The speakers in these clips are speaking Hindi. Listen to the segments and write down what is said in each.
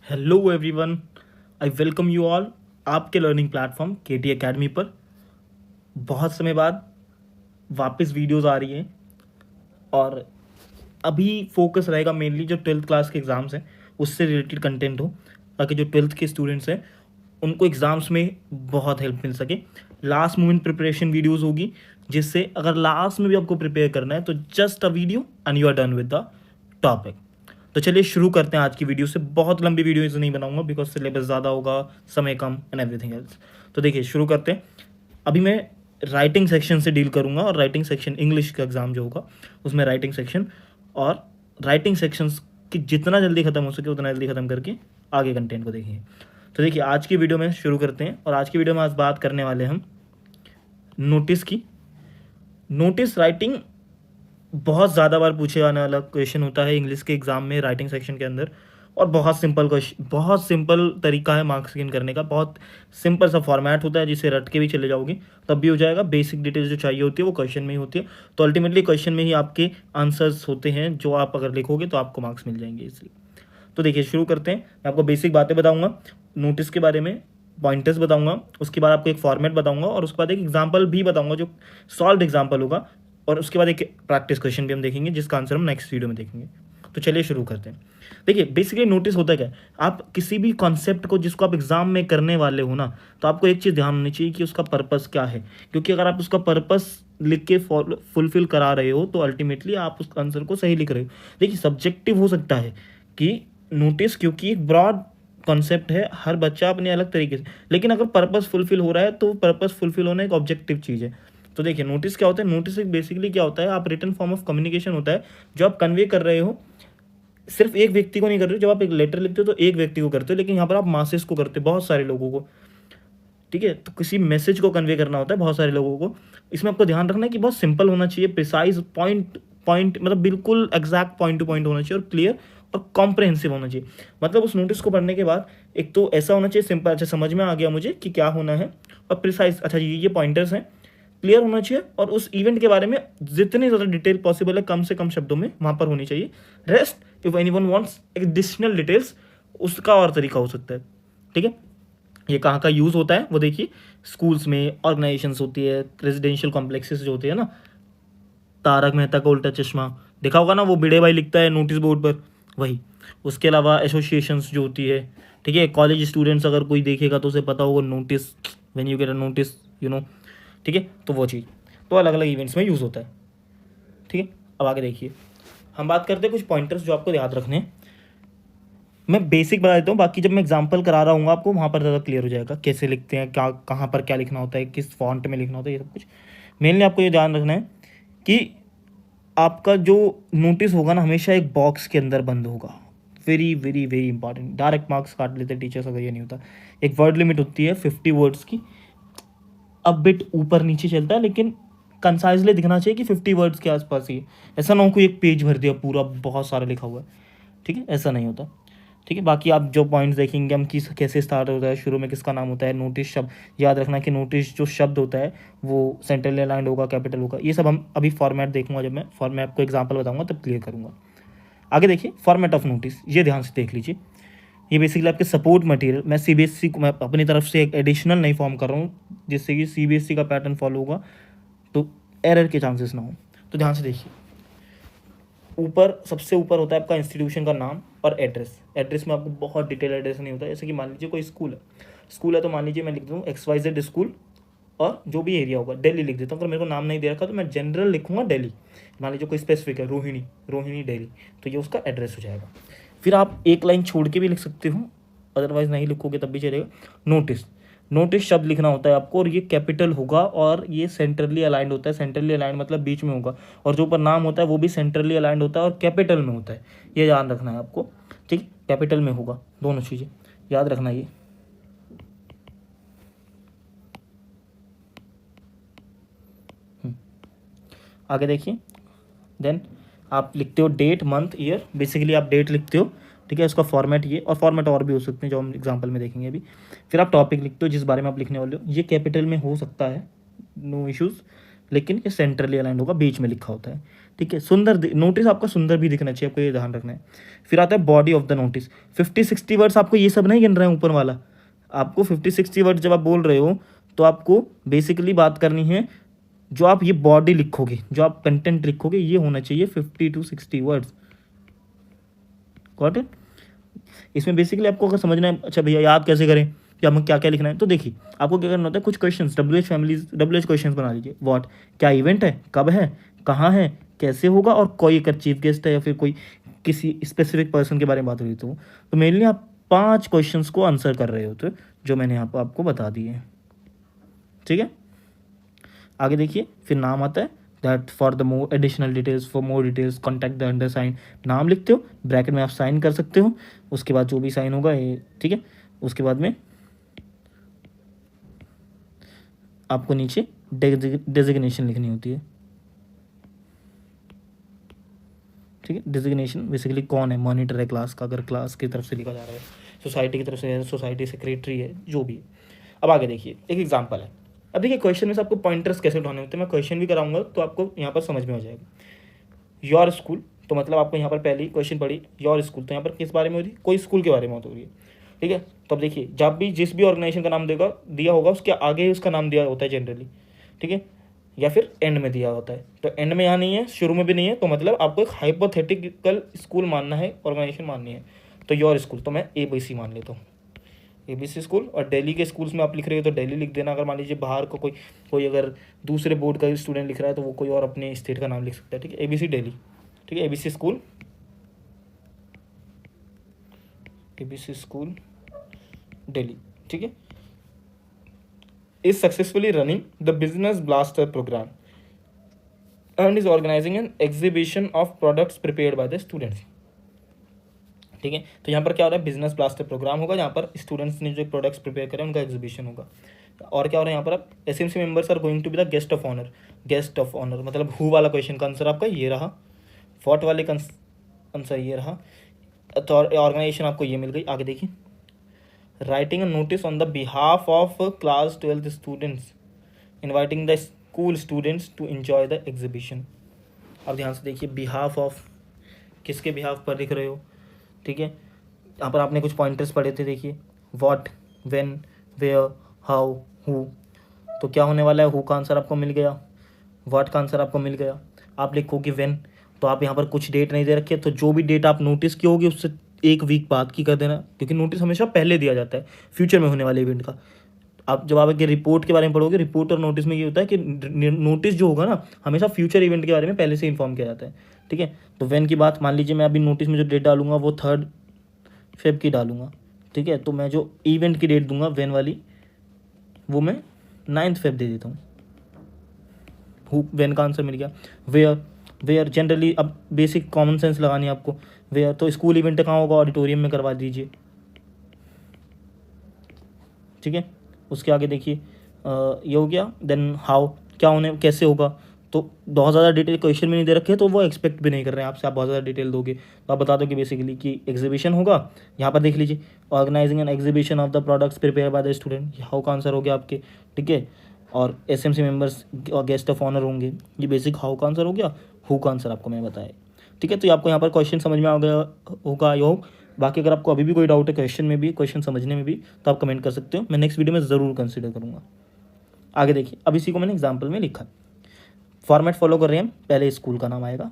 Hello everyone, I welcome you all आपके लर्निंग प्लेटफॉर्म केटी एकेडमी पर। बहुत समय बाद वापस वीडियोस आ रही हैं और अभी फोकस रहेगा मेनली जो 12th क्लास के एग्ज़ाम्स हैं उससे रिलेटेड कंटेंट हो, ताकि जो 12th के स्टूडेंट्स हैं उनको एग्ज़ाम्स में बहुत हेल्प मिल सके। लास्ट मोमेंट प्रिपरेशन वीडियोस होगी, जिससे अगर लास्ट में भी आपको प्रिपेयर करना है तो just a video and you are done with the topic. तो चलिए शुरू करते हैं आज की वीडियो से। बहुत लंबी वीडियो नहीं बनाऊंगा बिकॉज सिलेबस ज़्यादा होगा, समय कम एंड एवरीथिंग एल्स। तो देखिए शुरू करते हैं। अभी मैं राइटिंग सेक्शन से डील करूंगा और राइटिंग सेक्शन इंग्लिश का एग्ज़ाम जो होगा उसमें राइटिंग सेक्शन और राइटिंग सेक्शंस की जितना जल्दी ख़त्म हो सके उतना जल्दी ख़त्म करके आगे कंटेंट को देखिए। तो देखिए आज की वीडियो में शुरू करते हैं और आज की वीडियो में आज बात करने वाले हम नोटिस की। नोटिस राइटिंग बहुत ज़्यादा बार पूछे जाने वाला क्वेश्चन होता है इंग्लिश के एग्ज़ाम में राइटिंग सेक्शन के अंदर, और बहुत सिंपल क्वेश्चन, बहुत सिंपल तरीका है मार्क्स गेन करने का। बहुत सिंपल सा फॉर्मेट होता है जिसे रट के भी चले जाओगे तब भी हो जाएगा। बेसिक डिटेल्स जो चाहिए होती है वो क्वेश्चन में ही होती है, तो अल्टीमेटली क्वेश्चन में ही आपके आंसर्स होते हैं जो आप अगर लिखोगे तो आपको मार्क्स मिल जाएंगे इसलिए। तो देखिए शुरू करते हैं। मैं आपको बेसिक बातें बताऊँगा नोटिस के बारे में, पॉइंटर्स बताऊंगा, उसके बाद आपको एक फॉर्मेट बताऊंगा और उसके बाद एक एग्जांपल भी बताऊंगा जो सॉल्व एग्जांपल होगा, और उसके बाद एक प्रैक्टिस क्वेश्चन भी हम देखेंगे जिसका आंसर हम नेक्स्ट वीडियो में देखेंगे। तो चलिए शुरू करते हैं। देखिए बेसिकली नोटिस होता क्या है, आप किसी भी कॉन्सेप्ट को जिसको आप एग्जाम में करने वाले हो ना, तो आपको एक चीज़ ध्यान होनी चाहिए कि उसका पर्पस क्या है। क्योंकि अगर आप उसका पर्पस लिख के फुलफिल करा रहे हो तो अल्टीमेटली आप उस आंसर को सही लिख रहे हो। देखिए सब्जेक्टिव हो सकता है कि नोटिस, क्योंकि एक ब्रॉड कॉन्सेप्ट है, हर बच्चा अपने अलग तरीके से, लेकिन अगर पर्पस फुलफिल हो रहा है तो पर्पस फुलफिल होना एक ऑब्जेक्टिव चीज़ है। तो देखिए नोटिस क्या होता है, नोटिस बेसिकली क्या होता है, आप रिटन फॉर्म ऑफ कम्युनिकेशन होता है जो आप कन्वे कर रहे हो। सिर्फ एक व्यक्ति को नहीं कर रहे हो, जब आप एक लेटर लिखते हो तो एक व्यक्ति को करते हो, लेकिन यहाँ पर आप मासेस को करते हो, बहुत सारे लोगों को। ठीक है, तो किसी मैसेज को कन्वे करना होता है बहुत सारे लोगों को। इसमें आपको ध्यान रखना है कि बहुत सिंपल होना चाहिए, प्रिसाइज पॉइंट पॉइंट मतलब बिल्कुल एग्जैक्ट पॉइंट टू पॉइंट होना चाहिए और क्लियर और कॉम्प्रहेंसिव होना चाहिए। मतलब उस नोटिस को पढ़ने के बाद एक तो ऐसा होना चाहिए सिंपल, अच्छा समझ में आ गया मुझे कि क्या होना है, और प्रिसाइज, अच्छा ये पॉइंटर्स हैं, क्लियर होना चाहिए, और उस इवेंट के बारे में जितनी ज़्यादा डिटेल पॉसिबल है कम से कम शब्दों में वहाँ पर होनी चाहिए। Rest if anyone wants additional details उसका और तरीका हो सकता है। ठीक है, ये कहाँ का यूज़ होता है वो देखिए, स्कूल्स में, ऑर्गेनाइजेशंस होती है, रेजिडेंशियल कॉम्प्लेक्सेस जो होती है ना, तारक मेहता का उल्टा चश्मा देखा होगा ना, वो भिड़े भाई लिखता है नोटिस बोर्ड पर, वही। उसके अलावा एसोसिएशंस जो होती है, ठीक है, कॉलेज स्टूडेंट्स अगर कोई देखेगा तो उसे पता होगा notice, when you get a notice, you know. ठीक है, तो वो चीज़ तो अलग अलग इवेंट्स में यूज़ होता है। ठीक है, अब आगे देखिए, हम बात करते हैं कुछ पॉइंटर्स जो आपको याद रखने हैं। मैं बेसिक बता देता हूँ, बाकी जब मैं एग्जांपल करा रहा हूँ आपको वहाँ पर ज़्यादा क्लियर हो जाएगा कैसे लिखते हैं, क्या कहाँ पर क्या लिखना होता है, किस फॉन्ट में लिखना होता है, ये सब कुछ। मेनली आपको ये ध्यान रखना है कि आपका जो नोटिस होगा ना हमेशा एक बॉक्स के अंदर बंद होगा। Very very very important, direct marks काट लेते टीचर्स अगर ये नहीं होता। एक वर्ड लिमिट होती है 50 वर्ड्स की, अब बिट ऊपर नीचे चलता है, लेकिन कंसाइजली दिखना चाहिए कि 50 वर्ड्स के आसपास ही है। ऐसा ना हो कोई एक पेज भर दिया पूरा बहुत सारा लिखा हुआ है, ठीक है, ऐसा नहीं होता। ठीक है, बाकी आप जो पॉइंट्स देखेंगे हम किस कैसे स्टार्ट होता है, शुरू में किसका नाम होता है, नोटिस शब्द याद रखना कि नोटिस जो शब्द होता है वो सेंट्रल अलाइंड होगा, कैपिटल होगा, ये सब हम अभी फॉर्मेट देखूंगा, जब मैं फॉर्मेट आपको एग्जांपल बताऊंगा तब क्लियर करूंगा। आगे देखिए फॉर्मेट ऑफ नोटिस, ये ध्यान से देख लीजिए। ये बेसिकली आपके सपोर्ट मटेरियल, मैं सीबीएसई को मैं अपनी तरफ से एक एडिशनल नहीं फॉर्म कर रहा हूँ जिससे कि सीबीएसई का पैटर्न फॉलो होगा तो एरर के चांसेस ना हो। तो ध्यान से देखिए, ऊपर सबसे ऊपर होता है आपका इंस्टीट्यूशन का नाम और एड्रेस। एड्रेस में आपको बहुत डिटेल एड्रेस नहीं होता है, जैसे कि मान लीजिए कोई स्कूल है तो मान लीजिए मैं लिख दूँ XYZ स्कूल, और जो भी एरिया होगा दिल्ली लिख देता हूँ। अगर मेरे को नाम नहीं दे रखा तो मैं जनरल लिखूंगा दिल्ली। मान लीजिए कोई स्पेसिफिक है रोहिणी दिल्ली, तो ये उसका एड्रेस हो जाएगा। फिर आप एक लाइन छोड़ के भी लिख सकते हो, अदरवाइज नहीं लिखोगे तब भी चलेगा। नोटिस शब्द लिखना होता है आपको, और ये कैपिटल होगा और ये सेंट्रली अलाइंड होता है। सेंट्रली अलाइंड मतलब बीच में होगा, और जो ऊपर नाम होता है वो भी सेंट्रली अलाइंड होता है और कैपिटल में होता है, ये ध्यान रखना है आपको। ठीक, कैपिटल में होगा, दोनों चीज़ें याद रखना ये। आगे देखिए, देन आप लिखते हो डेट, मंथ, ईयर। बेसिकली आप डेट लिखते हो, ठीक है, उसका फॉर्मेट ये, और फॉर्मेट और भी हो सकते हैं जो हम एग्जांपल में देखेंगे अभी। फिर आप टॉपिक लिखते हो जिस बारे में आप लिखने वाले हो, ये कैपिटल में हो सकता है, नो इश्यूज़, लेकिन ये सेंट्रली अलाइंड होगा, बीच में लिखा होता है। ठीक है। सुंदर नोटिस आपका सुंदर भी दिखना चाहिए, आपको ये ध्यान रखना है। फिर आता है body of the notice. 50-60 words आपको ये सब नहीं गिन रहे हैं ऊपर वाला, आपको 50-60 वर्ड जब आप बोल रहे हो तो आपको बेसिकली बात करनी है, जो आप ये बॉडी लिखोगे, जो आप कंटेंट लिखोगे, ये होना चाहिए 50-60 वर्ड्स। Got it. इसमें बेसिकली आपको अगर समझना है, अच्छा भैया याद कैसे करें, कि हमें क्या क्या लिखना है, तो देखिए आपको क्या करना होता है, कुछ क्वेश्चंस WH क्वेश्चंस बना लीजिए। व्हाट, क्या इवेंट है, कब है, कहाँ है, कैसे होगा, और कोई अगर चीफ गेस्ट है या फिर कोई किसी स्पेसिफिक पर्सन के बारे में बात हो रही तो मेनली आप 5 क्वेश्चंस को आंसर कर रहे होते, जो मैंने यहाँ पर आपको बता दिए। ठीक है, आगे देखिए, फिर नाम आता है, that for the more additional details, for more details contact the under sign. नाम लिखते हो, ब्रैकेट में आप साइन कर सकते हो, उसके बाद जो भी साइन होगा ये, ठीक है। उसके बाद में आपको नीचे डेजिग्नेशन लिखनी होती है, ठीक है। डेजिग्नेशन बेसिकली कौन है, मॉनिटर है क्लास का, अगर क्लास की तरफ से लिखा जा रहा है, सोसाइटी की तरफ से है, सोसाइटी सेक्रेटरी है, जो भी है। अब आगे देखिए, एक एग्जांपल है। अब देखिए क्वेश्चन में से आपको पॉइंटर्स कैसे उठाने होते हैं, मैं क्वेश्चन भी कराऊंगा तो आपको यहाँ पर समझ में आ जाएगा। योर स्कूल, तो मतलब आपको यहाँ पर पहली क्वेश्चन पड़ी योर स्कूल, तो यहाँ पर किस बारे में हो रही है, कोई स्कूल के बारे में हो रही है, ठीक है। तो अब देखिए, जब भी जिस भी ऑर्गेनाइजेशन का नाम देगा दिया होगा, उसके आगे उसका नाम दिया होता है जनरली, ठीक है, या फिर एंड में दिया होता है। तो एंड में यहाँ नहीं है, शुरू में भी नहीं है, तो मतलब आपको एक हाइपोथेटिकल स्कूल मानना है, ऑर्गेनाइजेशन माननी है। तो योर स्कूल, तो मैं ABC मान लेता हूँ, ABC स्कूल। और दिल्ली के स्कूल्स में आप लिख रहे हो तो दिल्ली लिख देना। अगर मान लीजिए बाहर को कोई अगर दूसरे बोर्ड का स्टूडेंट लिख रहा है तो वो कोई और अपने स्टेट का नाम लिख सकता है, ठीक है। ABC दिल्ली, ठीक है, ABC school, ABC school Delhi, ठीक है, is successfully running the business blaster program and is organizing an exhibition of products prepared by the students। ठीक है, तो यहाँ पर क्या हो रहा है, बिजनेस ब्लास्टर प्रोग्राम होगा, जहाँ पर स्टूडेंट्स ने जो प्रोडक्ट्स प्रिपेयर करें उनका एग्जीबिशन होगा। और क्या हो रहा है यहाँ पर, आप SMC members are going to be the guest of honour. Guest of honour मतलब हु वाला क्वेश्चन का आंसर आपका ये रहा, व्हाट वाले का आंसर ये रहा, तो ऑर्गेनाइजेशन आपको ये मिल गई। आगे देखिए, writing a notice on the behalf of class 12th students inviting the school students to enjoy the exhibition. अब ध्यान से देखिए, बिहाफ ऑफ किसके बिहाफ पर लिख रहे हो, ठीक है। यहाँ पर आपने कुछ पॉइंटर्स पढ़े थे, देखिए what, when, where, how, who. तो क्या होने वाला है, हु का आंसर आपको मिल गया, व्हाट का आंसर आपको मिल गया। आप लिखोगे व्हेन, तो आप यहाँ पर कुछ डेट नहीं दे रखी है, तो जो भी डेट आप नोटिस की होगी उससे 1 वीक बाद की कर देना, क्योंकि नोटिस हमेशा पहले दिया जाता है फ्यूचर में होने वाले इवेंट का। आप जब आप एक रिपोर्ट के बारे में पढ़ोगे, रिपोर्ट और नोटिस में ये होता है कि नोटिस जो होगा ना, हमेशा फ्यूचर इवेंट के बारे में पहले से इन्फॉर्म किया जाता है, ठीक है। तो व्हेन की बात, मान लीजिए मैं अभी नोटिस में जो डेट डालूंगा वो 3 फेब की डालूंगा, ठीक है। तो मैं जो इवेंट की डेट दूंगा व्हेन वाली, वो मैं 9 फेब दे देता हूँ। हु, व्हेन का आंसर मिल गया। वेयर जनरली अब बेसिक कॉमन सेंस लगानी है आपको। वेयर, तो स्कूल इवेंट कहाँ होगा, ऑडिटोरियम में करवा दीजिए, ठीक है। उसके आगे देखिए, ये हो गया। देन हाउ, क्या होने कैसे होगा, तो बहुत ज़्यादा डिटेल क्वेश्चन में नहीं दे रखे हैं, तो वो एक्सपेक्ट भी नहीं कर रहे हैं आपसे, आप बहुत ज़्यादा डिटेल दोगे तो आप बता दो कि बेसिकली कि एग्जीबिशन होगा। यहाँ पर देख लीजिए, organising an exhibition of the products prepare by the student, how का आंसर हो गया आपके, ठीक है। और SMC मेंबर्स और गेस्ट ऑफ ऑनर होंगे, ये बेसिक हाउ का आंसर हो गया, हु का आंसर आपको मैंने बताया, ठीक है। तो ये आपको यहाँ पर क्वेश्चन समझ में आ गया होगा, आई होप। बाकी अगर आपको अभी भी कोई डाउट है क्वेश्चन में भी, क्वेश्चन समझने में भी, तो आप कमेंट कर सकते हो, मैं नेक्स्ट वीडियो में ज़रूर कंसिडर करूँगा। आगे देखिए, अब इसी को मैंने एग्जाम्पल में लिखा, फॉर्मेट फॉलो कर रहे हैं हम, पहले स्कूल का नाम आएगा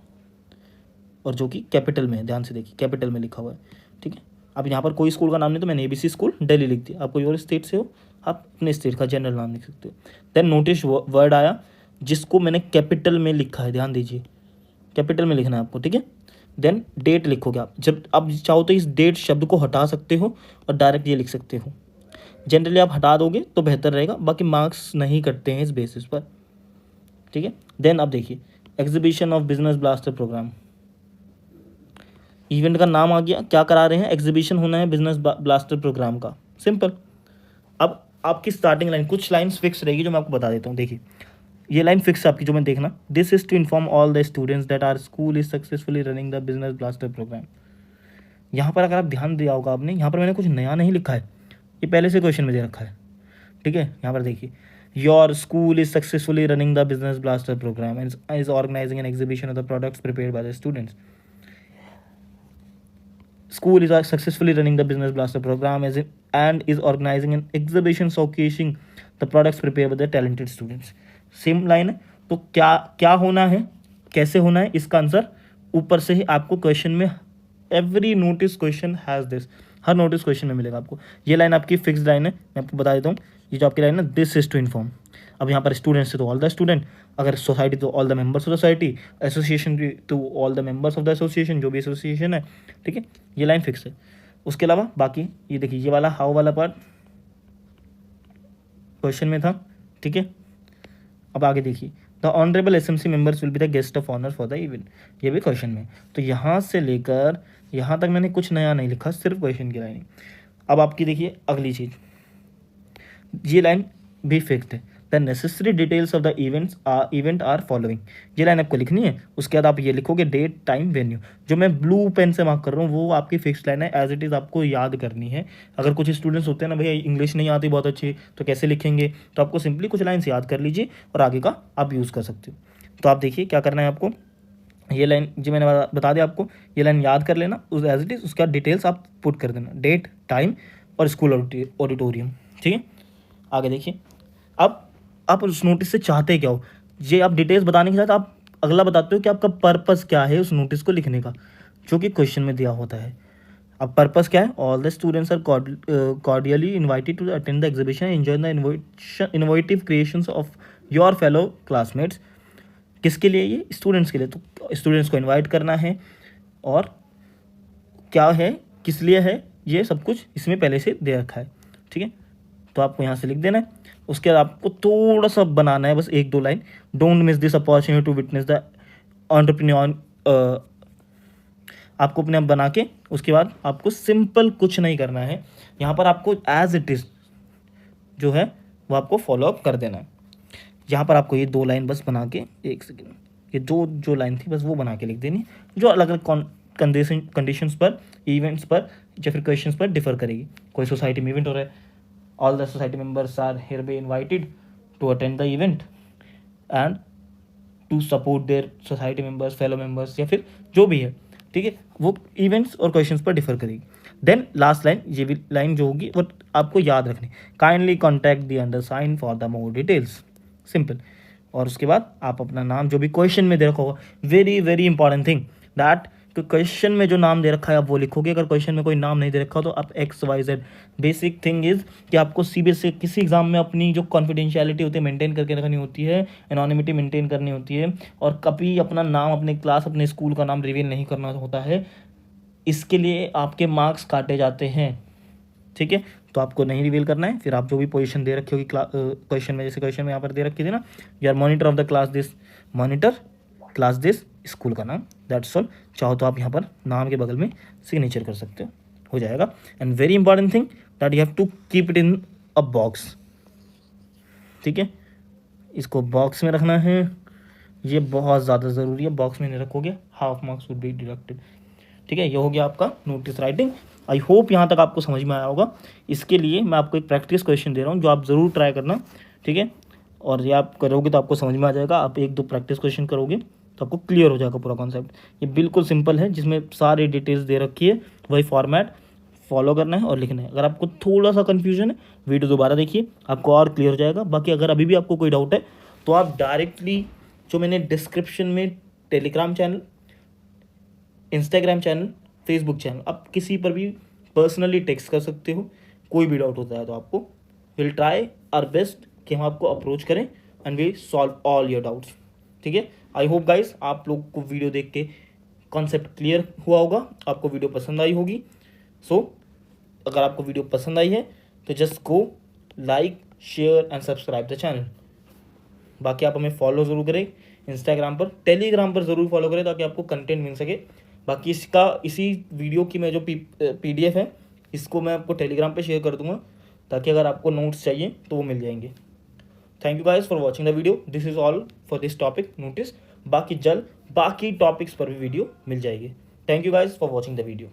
और जो कि कैपिटल में है, ध्यान से देखिए कैपिटल में लिखा हुआ है, ठीक है। अब यहाँ पर कोई स्कूल का नाम नहीं, तो मैंने ABC स्कूल दिल्ली लिख दिया। आप कोई और स्टेट से हो, आप अपने स्टेट का जनरल नाम लिख सकते हो। देन नोटिस वर्ड आया, जिसको मैंने कैपिटल में लिखा है, ध्यान दीजिए कैपिटल में लिखना है आपको, ठीक है। देन डेट लिखोगे आप, जब आप चाहो तो इस डेट शब्द को हटा सकते हो और डायरेक्ट ये लिख सकते हो। जनरली आप हटा दोगे तो बेहतर रहेगा, बाकी मार्क्स नहीं कटते हैं इस बेसिस पर, ठीक है। देन अब देखिए, exhibition of business blaster programme, event का नाम आ गया, क्या करा रहे हैं, एग्जीबिशन होना है बिजनेस ब्लास्टर प्रोग्राम का, सिंपल। अब आपकी स्टार्टिंग लाइन, कुछ लाइन्स फिक्स रहेगी जो मैं आपको बता देता हूँ। देखिए ये लाइन फिक्स है आपकी, जो मैं देखना, this is to inform all the students that are school is successfully running the business blaster programme. यहाँ पर अगर आप ध्यान दिया होगा आपने, यहाँ पर मैंने कुछ नया नहीं लिखा है, ये पहले से क्वेश्चन में दे रखा है, ठीक है। यहाँ पर देखिए, Your school is successfully running the Business Blaster program and is organizing an exhibition of the products prepared by the students. School is successfully running the Business Blaster program and is organizing an exhibition showcasing the products prepared by the talented students. Same line है. तो क्या क्या होना है, कैसे होना है, इसका आंसर ऊपर से ही आपको क्वेश्चन में, every notice question has this, her notice question में मिलेगा आपको. ये लाइन आपकी फिक्स्ड लाइन है, मैं आपको बता देता हूँ. ये जो आपकी लाइन है, दिस इज टू इन्फॉर्म. अब यहाँ पर स्टूडेंट्स है तो ऑल द स्टूडेंट, अगर सोसाइटी तो all the members of society, association तो all the members of the association, जो भी एसोसिएशन है. ठीक है, ये लाइन फिक्स है. उसके अलावा बाकी ये देखिए, ये वाला हाउ वाला पार्ट क्वेश्चन में था. ठीक है, अब आगे देखिए, the honourable SMC members will be the guest of honour for the event, ये भी क्वेश्चन में. तो यहाँ से लेकर यहाँ तक मैंने कुछ नया नहीं लिखा, सिर्फ क्वेश्चन की लाइन. अब आपकी देखिए अगली चीज़, ये लाइन भी फिक्स्ड है. The necessary details of the event are following, ये लाइन आपको लिखनी है. उसके बाद आप ये लिखोगे डेट टाइम वेन्यू. जो मैं ब्लू पेन से मार्क कर रहा हूँ वो आपकी फिक्स्ड लाइन है, एज इट इज़ आपको याद करनी है. अगर कुछ स्टूडेंट्स होते हैं ना, भैया इंग्लिश नहीं आती बहुत अच्छी, तो कैसे लिखेंगे, तो आपको सिंपली कुछ लाइन से याद कर लीजिए और आगे का आप यूज़ कर सकते हो. तो आप देखिए क्या करना है आपको, ये लाइन जो मैंने बता दिया आपको, ये लाइन याद कर लेना उस एज इट इज़. उसका डिटेल्स आप पुट कर देना, डेट टाइम और स्कूल ऑडिटोरियम. ठीक है, आगे देखिए. अब आप उस नोटिस से चाहते क्या हो, ये आप डिटेल्स बताने के साथ आप अगला बताते हो कि आपका पर्पस क्या है उस नोटिस को लिखने का, जो कि क्वेश्चन में दिया होता है. अब पर्पस क्या है, all the students are cordially invited to attend the exhibition, enjoy the innovative creations of your fellow classmates. किसके लिए, ये स्टूडेंट्स के लिए. तो स्टूडेंट्स को इन्वाइट करना है और क्या है, किस लिए है, ये सब कुछ इसमें पहले से दे रखा है. ठीक है, तो आपको यहाँ से लिख देना है. उसके बाद आपको थोड़ा सा बनाना है, बस 1-2 लाइन. Don't miss this opportunity to witness the entrepreneur. आपको अपने आप बना के उसके बाद आपको सिंपल कुछ नहीं करना है. यहाँ पर आपको एज इट इज़ जो है वो आपको फॉलोअप कर देना है. यहाँ पर आपको ये 2 लाइन बस बना के, एक सेकेंड, ये जो लाइन थी बस वो बना के लिख देनी, जो अलग अलग कंडीशंस पर, इवेंट्स पर या फिर क्वेश्चंस पर डिफर करेगी. कोई सोसाइटी में इवेंट हो रहा है, all the society members are hereby invited to attend the event and to support their society members, fellow members, या फिर जो भी है. ठीक है, वो इवेंट्स और क्वेश्चंस पर डिफर करेगी. देन लास्ट लाइन, ये भी लाइन जो होगी वो आपको याद रखनी, kindly contact the undersigned for the more details. Simple. और उसके बाद आप अपना नाम जो भी क्वेश्चन में दे रखा होगा, very very important thing that, तो क्वेश्चन में जो नाम दे रखा है आप वो लिखोगे. अगर क्वेश्चन में कोई नाम नहीं दे रखा हो तो आप XYZ. बेसिक थिंग इज़ कि आपको CBSE किसी एग्जाम में अपनी जो कॉन्फिडेंशियलिटी होती है मेंटेन करके रखनी होती है, एनोनिमिटी मेंटेन करनी होती है, और कभी अपना नाम, अपने क्लास, अपने स्कूल का नाम रिवील नहीं करना होता है. इसके लिए आपके मार्क्स काटे जाते हैं. ठीक है, तो आपको नहीं रिवील करना है. फिर आप जो भी पोजीशन दे रखी होगी क्वेश्चन में, जैसे क्वेश्चन में यहाँ पर दे रखी थी ना, you are monitor of the class this, monitor class this, school का नाम, दैट्स ऑल. चाहो तो आप यहाँ पर नाम के बगल में सिग्नेचर कर सकते हो जाएगा. And very important thing that you have to keep it in a box. ठीक है, इसको बॉक्स में रखना है, ये बहुत ज़्यादा ज़रूरी है. बॉक्स में नहीं रखोगे half marks would be deducted. ठीक है, ये हो गया आपका नोटिस राइटिंग. आई होप यहाँ तक आपको समझ में आया होगा. इसके लिए मैं आपको एक प्रैक्टिस क्वेश्चन दे रहा हूँ जो आप ज़रूर ट्राई करना. ठीक है, और ये आप करोगे तो आपको समझ में आ जाएगा. आप 1-2 प्रैक्टिस क्वेश्चन करोगे तो आपको क्लियर हो जाएगा पूरा कॉन्सेप्ट. ये बिल्कुल सिंपल है, जिसमें सारी डिटेल्स दे रखी है, वही फॉर्मेट फॉलो करना है और लिखना है. अगर आपको थोड़ा सा कन्फ्यूजन है, वीडियो दोबारा देखिए, आपको और क्लियर हो जाएगा. बाकी अगर अभी भी आपको कोई डाउट है तो आप डायरेक्टली जो मैंने डिस्क्रिप्शन में Telegram channel, Instagram channel, Facebook channel, आप किसी पर भी पर्सनली टेक्स्ट कर सकते हो. कोई भी डाउट होता है तो आपको विल ट्राई आवर बेस्ट कि हम आपको अप्रोच करें and we solve all your doubts. ठीक है, आई होप गाइस आप लोग को वीडियो देख के कॉन्सेप्ट क्लियर हुआ होगा, आपको वीडियो पसंद आई होगी. सो अगर आपको वीडियो पसंद आई है तो just go like, share and subscribe the channel. बाकी आप हमें फॉलो ज़रूर करें इंस्टाग्राम पर, टेलीग्राम पर ज़रूर फॉलो करें ताकि आपको कंटेंट मिल सके. बाकी इसी वीडियो की मैं जो PDF है इसको मैं आपको टेलीग्राम पे शेयर कर दूंगा ताकि अगर आपको नोट्स चाहिए तो वो मिल जाएंगे. Thank you guys for watching the video. This is all for this topic notice. बाकी टॉपिक्स पर भी वीडियो मिल जाएगी. Thank you guys for watching the video.